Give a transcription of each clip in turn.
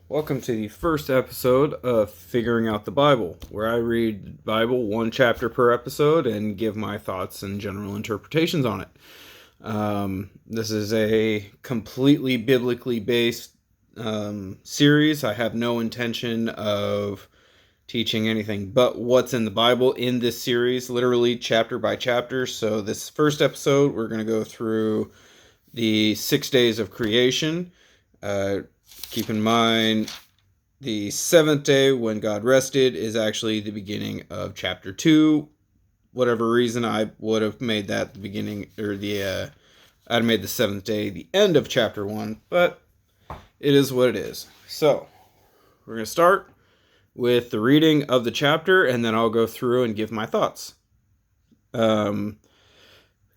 Welcome to the first episode of Figuring Out the Bible, where I read the Bible one chapter per episode and give my thoughts and general interpretations on it. This is a completely biblically based series. I have no intention of teaching anything but what's in the Bible in this series, literally chapter by chapter. So this first episode, we're going to go through the 6 days of creation. Keep in mind, the seventh day when God rested is actually the beginning of chapter 2. Whatever reason, I would have made that the beginning, or I'd have made the seventh day the end of chapter 1, but it is what it is. So, we're going to start with the reading of the chapter, and then I'll go through and give my thoughts.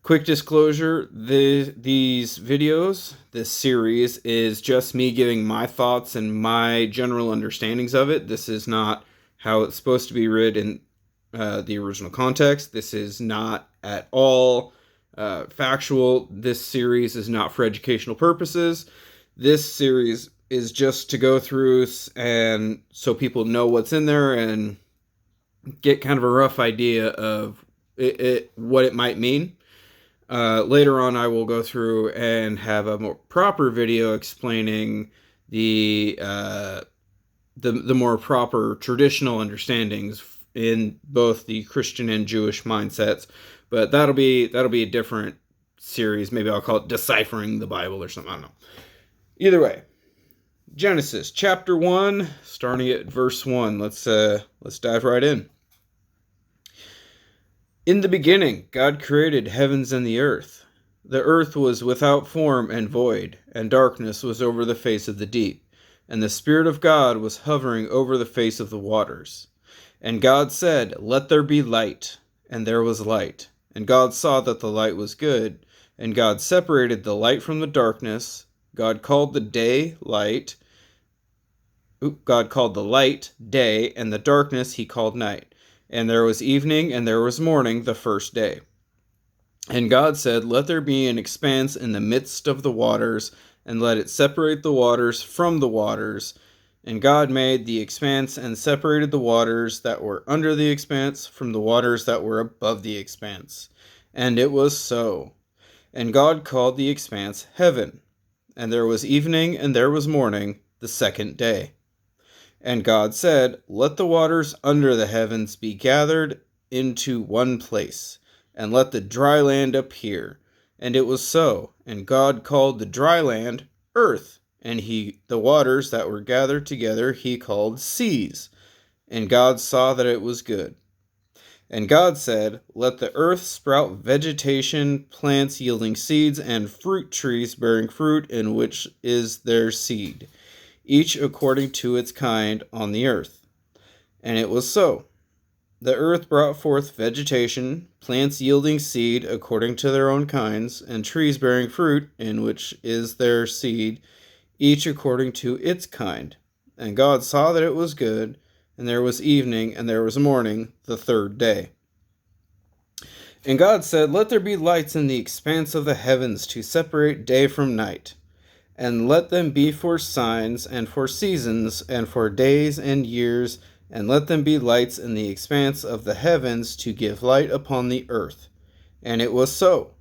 Quick disclosure, these videos, this series, is just me giving my thoughts and my general understandings of it. This is not how it's supposed to be read in the original context. This is not at all factual. This series is not for educational purposes. This series is just to go through and so people know what's in there and get kind of a rough idea of what it might mean. Later on, I will go through and have a more proper video explaining the more proper traditional understandings in both the Christian and Jewish mindsets. But that'll be a different series. Maybe I'll call it Deciphering the Bible or something. I don't know. Either way, Genesis chapter 1, starting at verse 1. Let's dive right in. In the beginning, God created heavens and the earth. The earth was without form and void, and darkness was over the face of the deep, and the Spirit of God was hovering over the face of the waters. And God said, "Let there be light," and there was light. And God saw that the light was good, and God separated the light from the darkness. God called the light day, and the darkness he called night. And there was evening, and there was morning, the first day. And God said, "Let there be an expanse in the midst of the waters, and let it separate the waters from the waters." And God made the expanse and separated the waters that were under the expanse from the waters that were above the expanse. And it was so. And God called the expanse heaven. And there was evening, and there was morning, the second day. And God said, "Let the waters under the heavens be gathered into one place, and let the dry land appear." And it was so. And God called the dry land earth, and the waters that were gathered together he called seas. And God saw that it was good. And God said, "Let the earth sprout vegetation, plants yielding seeds, and fruit trees bearing fruit in which is their seed, each according to its kind on the earth." And it was so. The earth brought forth vegetation, plants yielding seed according to their own kinds, and trees bearing fruit in which is their seed, each according to its kind. And God saw that it was good, and there was evening, and there was morning, the third day. And God said, "Let there be lights in the expanse of the heavens to separate day from night. And let them be for signs, and for seasons, and for days and years, and let them be lights in the expanse of the heavens to give light upon the earth." And it was so.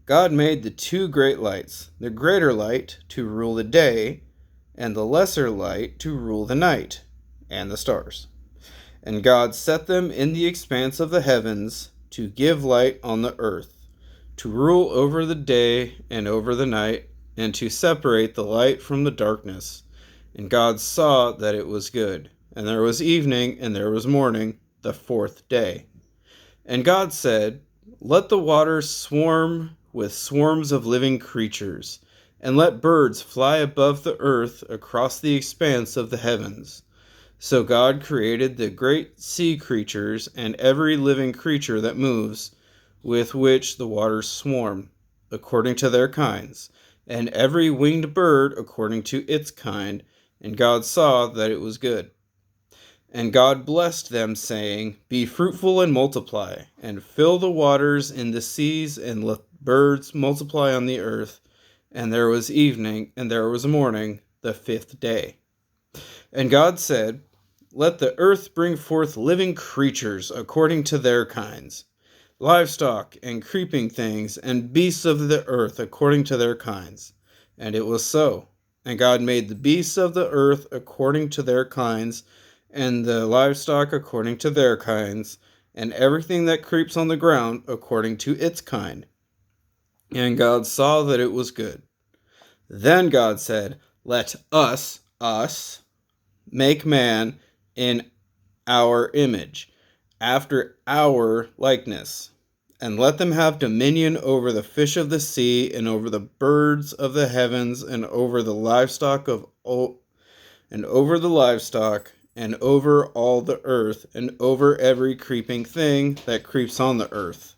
God made the two great lights, the greater light to rule the day, and the lesser light to rule the night, and the stars. And God set them in the expanse of the heavens to give light on the earth, to rule over the day and over the night, and to separate the light from the darkness. And God saw that it was good. And there was evening, and there was morning, the fourth day. And God said, "Let the waters swarm with swarms of living creatures, and let birds fly above the earth across the expanse of the heavens." So God created the great sea creatures and every living creature that moves, with which the waters swarm, according to their kinds, and every winged bird according to its kind. And God saw that it was good. And God blessed them, saying, "Be fruitful and multiply, and fill the waters in the seas, and let birds multiply on the earth." And there was evening, and there was morning, the fifth day. And God said, let the earth bring forth living creatures according to their kinds, livestock and creeping things, and beasts of the earth according to their kinds. And it was so. And God made the beasts of the earth according to their kinds, and the livestock according to their kinds, and everything that creeps on the ground according to its kind. And God saw that it was good. Then God said, let us, make man in our image, after our likeness, and let them have dominion over the fish of the sea, and over the birds of the heavens, and over the livestock and over all the earth, and over every creeping thing that creeps on the earth.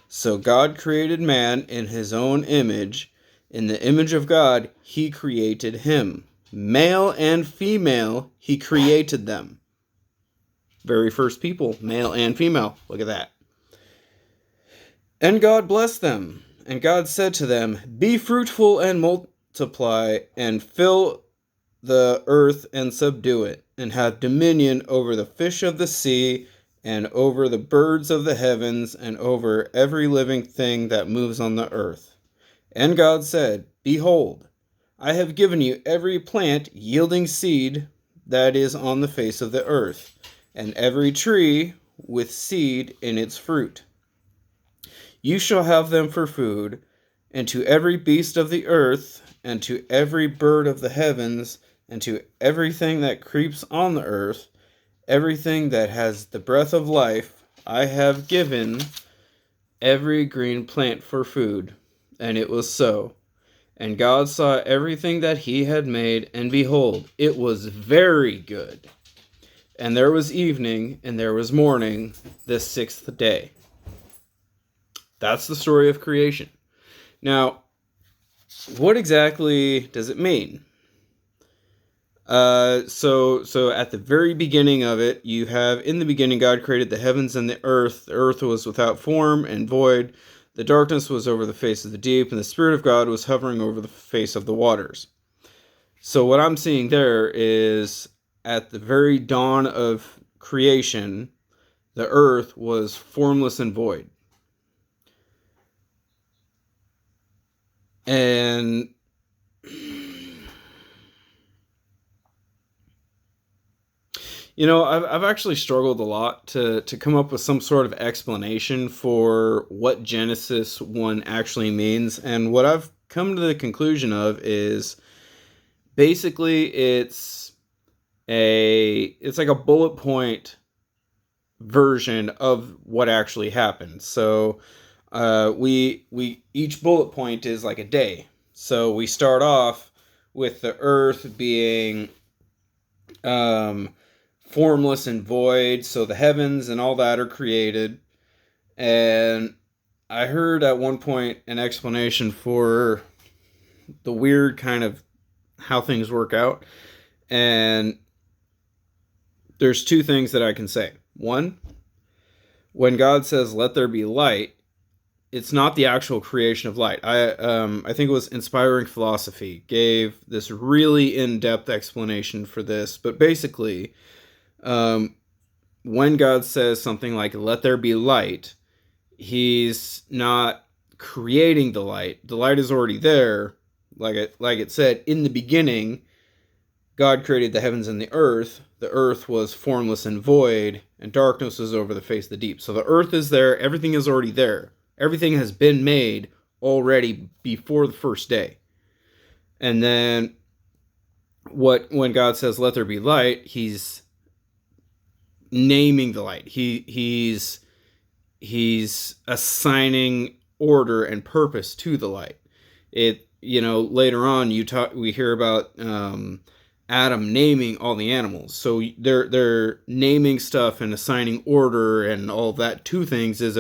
So God created man in his own image. In the image of God, he created him. Male and female, he created them. Very first people, male and female. Look at that. And God blessed them. And God said to them, be fruitful and multiply, and fill the earth and subdue it, and have dominion over the fish of the sea, and over the birds of the heavens, and over every living thing that moves on the earth. And God said, behold, I have given you every plant yielding seed that is on the face of the earth, and every tree with seed in its fruit. You shall have them for food, and to every beast of the earth, and to every bird of the heavens, and to everything that creeps on the earth, everything that has the breath of life, I have given every green plant for food. And it was so. And God saw everything that he had made, and behold, it was very good. And there was evening, and there was morning, the sixth day. That's the story of creation. Now, what exactly does it mean? So at the very beginning of it, you have, in the beginning, God created the heavens and the earth. The earth was without form and void. The darkness was over the face of the deep, and the Spirit of God was hovering over the face of the waters. So what I'm seeing there is, at the very dawn of creation, the earth was formless and void. And you know, I've actually struggled a lot to come up with some sort of explanation for what Genesis 1 actually means. And what I've come to the conclusion of is basically it's like a bullet point version of what actually happened. So we each bullet point is like a day. So we start off with the earth being formless and void, so the heavens and all that are created. And I heard at one point an explanation for the weird kind of how things work out, and there's two things that I can say. One, when God says let there be light, it's not the actual creation of light. I think it was Inspiring Philosophy gave this really in-depth explanation for this, but basically when God says something like let there be light, he's not creating the light. The light is already there. Like it said, in the beginning, God created the heavens and the earth. The earth was formless and void, and darkness was over the face of the deep. So the earth is there. Everything is already there. Everything has been made already before the first day. And then when God says let there be light, he's naming the light. He's assigning order and purpose to the light. It, later on we hear about Adam naming all the animals. So they're naming stuff and assigning order and all of that to things is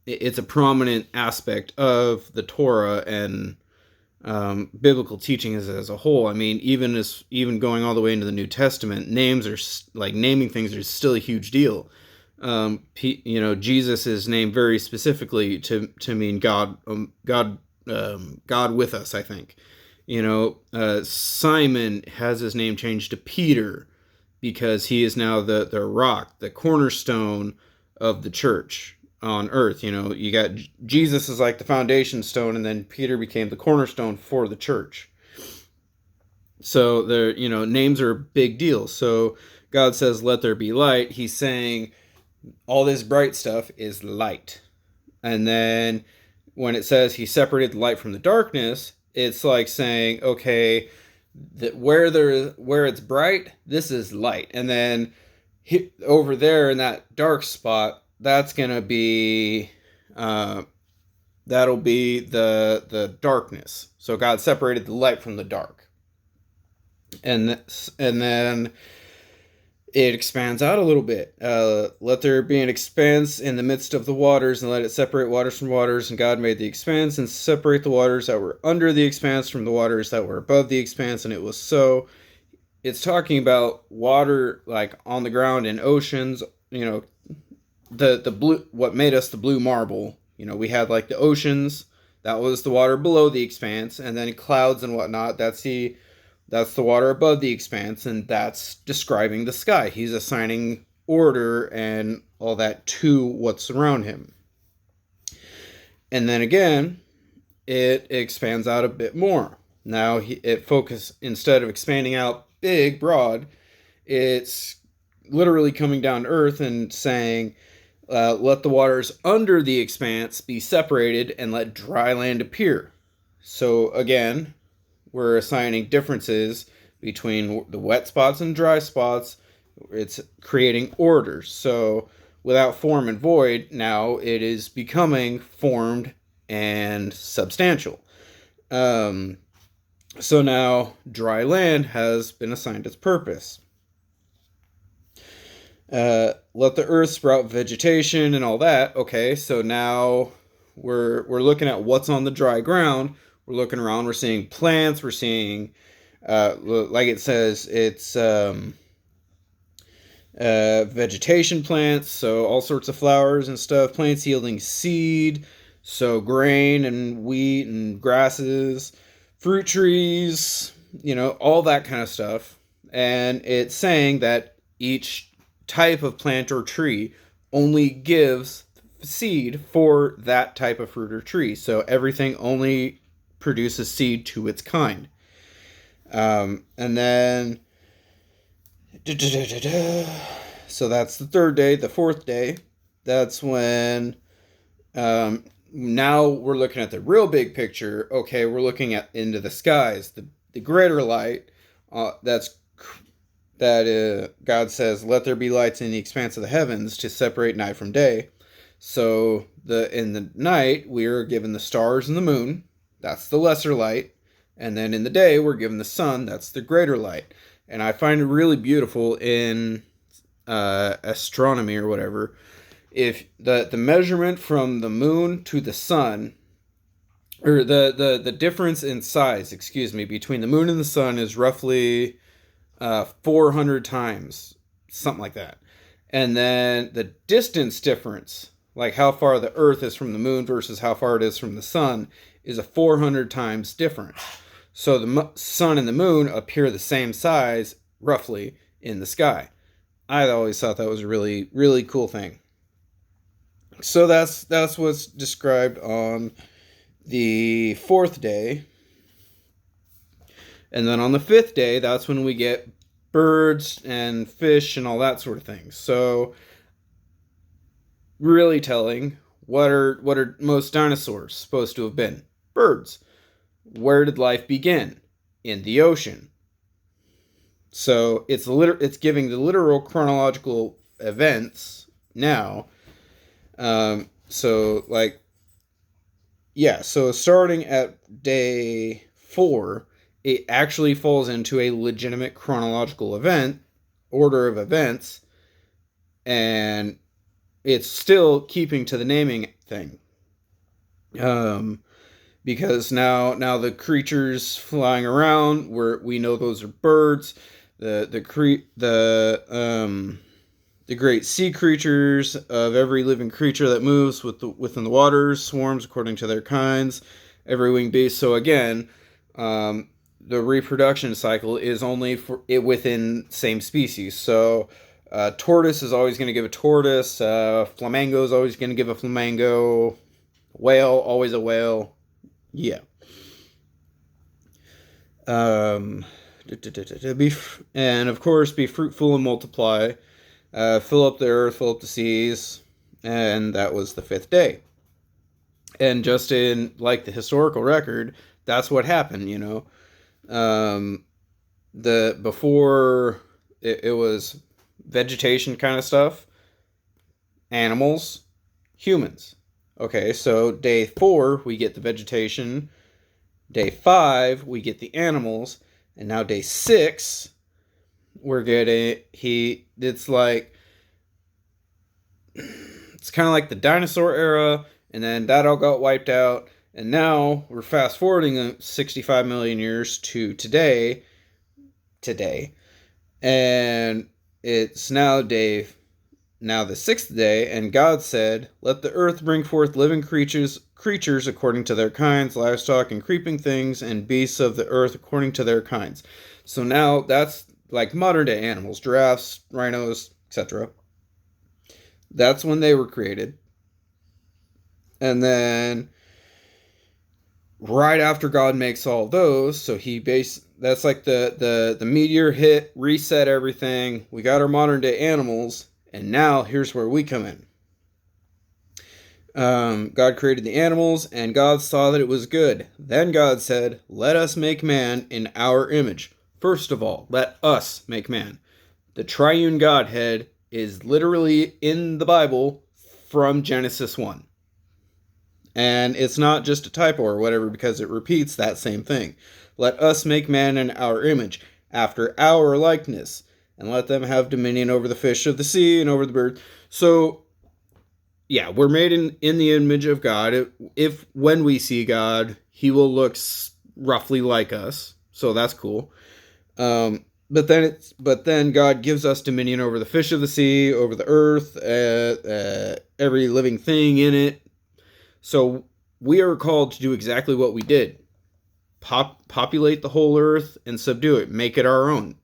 it's a prominent aspect of the Torah and biblical teaching as a whole. I mean, even going all the way into the New Testament, naming things is still a huge deal. Jesus is named very specifically to mean God with us, I think. Simon has his name changed to Peter because he is now the rock, the cornerstone of the church on earth. You got Jesus is like the foundation stone, and then Peter became the cornerstone for the church. So names are a big deal. So God says, let there be light. He's saying all this bright stuff is light. And then when it says he separated the light from the darkness, it's like saying, okay, that where it's bright, this is light. And then over there in that dark spot, that's going to be that'll be the darkness. So God separated the light from the dark. And then it expands out a little bit. Let there be an expanse in the midst of the waters, and let it separate waters from waters. And God made the expanse and separate the waters that were under the expanse from the waters that were above the expanse, and it was so. It's talking about water like on the ground in oceans. The blue, what made us the blue marble. We had like the oceans. That was the water below the expanse, and then clouds and whatnot. That's the water above the expanse, and that's describing the sky. He's assigning order and all that to what's around him. And then again, it expands out a bit more. Now it focuses, instead of expanding out big, broad, it's literally coming down to earth and saying, let the waters under the expanse be separated and let dry land appear. So again, we're assigning differences between the wet spots and dry spots. It's creating order. So without form and void, now it is becoming formed and substantial. So now dry land has been assigned its purpose. Let the earth sprout vegetation and all that. Okay, so now we're looking at what's on the dry ground. We're looking around. We're seeing plants. We're seeing, like it says, it's vegetation plants. So all sorts of flowers and stuff. Plants yielding seed. So grain and wheat and grasses, fruit trees, all that kind of stuff. And it's saying that each type of plant or tree only gives seed for that type of fruit or tree. So everything only produces seed to its kind. And then so that's the third day. The fourth day, that's when now we're looking at the real big picture. Okay, we're looking at into the skies, the greater light. God says, let there be lights in the expanse of the heavens to separate night from day. So in the night, we are given the stars and the moon. That's the lesser light. And then in the day, we're given the sun. That's the greater light. And I find it really beautiful in astronomy or whatever. If the measurement from the moon to the sun, or the difference in size, between the moon and the sun is roughly 400 times, something like that. And then the distance difference, like how far the Earth is from the moon versus how far it is from the sun, is a 400 times difference. So the sun and the moon appear the same size, roughly, in the sky. I always thought that was a really, really cool thing. So that's what's described on the fourth day. And then on the fifth day, that's when we get birds and fish and all that sort of thing. So really telling, what are most dinosaurs supposed to have been? Birds. Where did life begin? In the ocean. So it's giving the literal chronological events now. So starting at day 4, it actually falls into a legitimate chronological order of events, and it's still keeping to the naming thing. Because now the creatures flying around, we know those are birds. The great sea creatures of every living creature that moves within the waters, swarms according to their kinds, every winged beast. So again, the reproduction cycle is only for it within same species. So tortoise is always going to give a tortoise. Flamingo is always going to give a flamingo. Whale, always a whale. Yeah. And of course, be fruitful and multiply. Fill up the earth, fill up the seas. And that was the fifth day. And just in like the historical record, that's what happened, the before it was vegetation kind of stuff, animals, humans. Okay, so day 4 we get the vegetation, day 5 we get the animals, and now day 6 we're getting it's kind of like the dinosaur era, and then that all got wiped out. And now we're fast forwarding 65 million years to today. And it's now the 6th day, and God said, "Let the earth bring forth living creatures according to their kinds, livestock and creeping things, and beasts of the earth according to their kinds." So now that's like modern day animals, giraffes, rhinos, etc. That's when they were created. And then right after God makes all those, so that's like the meteor hit, reset everything. We got our modern day animals, and now here's where we come in. God created the animals, and God saw that it was good. Then God said, "Let us make man in our image." First of all, let us make man. The triune Godhead is literally in the Bible from Genesis 1. And it's not just a typo or whatever, because it repeats that same thing. Let us make man in our image, after our likeness, and let them have dominion over the fish of the sea and over the birds. So, yeah, we're made in the image of God. If when we see God, he will look roughly like us. So that's cool. But then God gives us dominion over the fish of the sea, over the earth, every living thing in it. So we are called to do exactly what we did. Populate the whole earth and subdue it. Make it our own,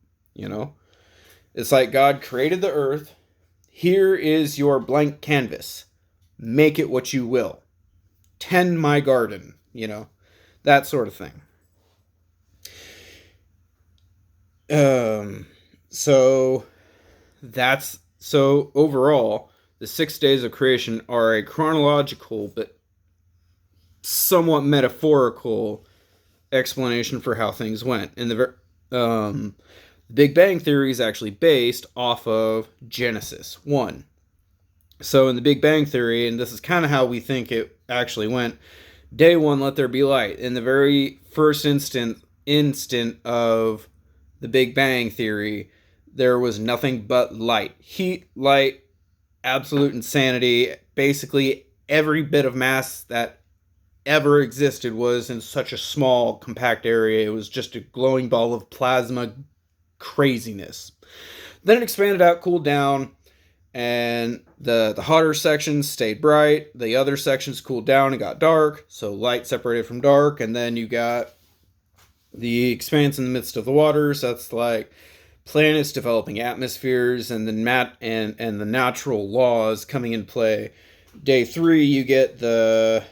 It's like God created the earth. Here is your blank canvas. Make it what you will. Tend my garden, that sort of thing. So overall, the 6 days of creation are a chronological but somewhat metaphorical explanation for how things went. And the Big Bang Theory is actually based off of Genesis 1. So in the Big Bang Theory, and this is kind of how we think it actually went, day 1, let there be light. In the very first instant of the Big Bang Theory, there was nothing but light. Heat, light, absolute insanity. Basically, every bit of mass that ever existed was in such a small, compact area. It was just a glowing ball of plasma craziness. Then it expanded out, cooled down, and the hotter sections stayed bright. The other sections cooled down and got dark, so light separated from dark. And then you got the expanse in the midst of the waters. That's like planets developing atmospheres, and the natural laws coming in play. Day 3, you get the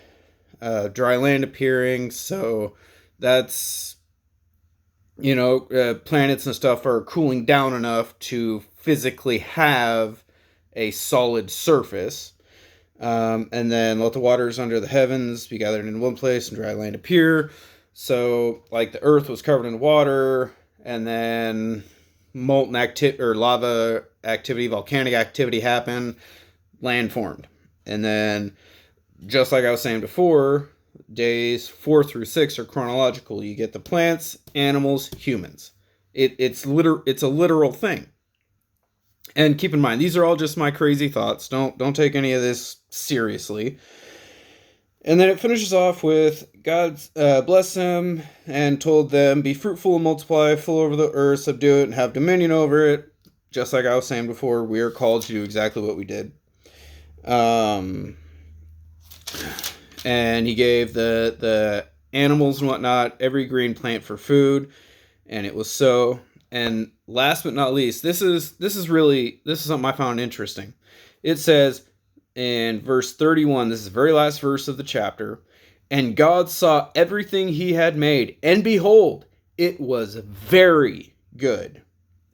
dry land appearing, so that's planets and stuff are cooling down enough to physically have a solid surface, and then let the waters under the heavens be gathered in one place and dry land appear. So like the earth was covered in water, and then molten activity or lava activity, volcanic activity happened, land formed. And then, just like I was saying before, days 4 through 6 are chronological. You get the plants, animals, humans. It's a literal thing. And keep in mind, these are all just my crazy thoughts. Don't take any of this seriously. And then it finishes off with God blessed them and told them, "Be fruitful and multiply, fill over the earth, subdue it, and have dominion over it." Just like I was saying before, we are called to do exactly what we did. And he gave the animals and whatnot, every green plant for food, and it was so. And last but not least, this is something I found interesting. It says in verse 31, this is the very last verse of the chapter, and God saw everything he had made, and behold, it was very good.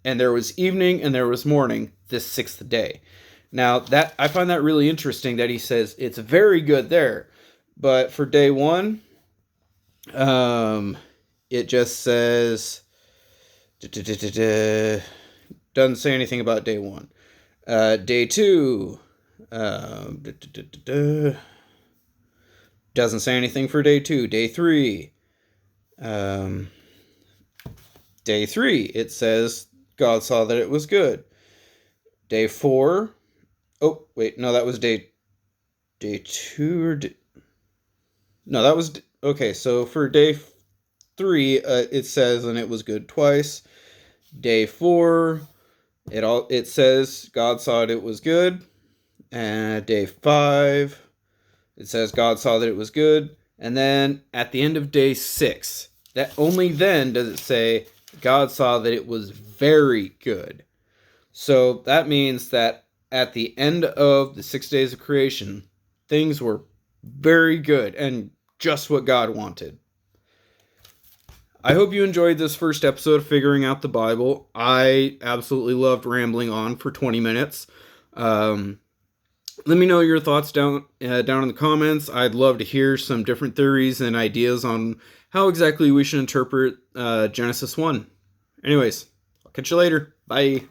And there was evening and there was morning, this sixth day. Now that I find that really interesting that he says it's very good there. But for day one, it just says doesn't say anything about day one. Day two, doesn't say anything for day two. Day three, it says God saw that it was good. Day 4. Oh, wait, no, that was day 2 or no, that was okay. So for day 3, it says and it was good twice. Day 4, it says God saw that it was good. And day 5, it says God saw that it was good. And then at the end of day 6, that only then does it say God saw that it was very good. So that means that at the end of the 6 days of creation, things were very good and just what God wanted. I hope you enjoyed this first episode of Figuring Out the Bible. I absolutely loved rambling on for 20 minutes. Let me know your thoughts down in the comments. I'd love to hear some different theories and ideas on how exactly we should interpret Genesis 1. Anyways, I'll catch you later. Bye.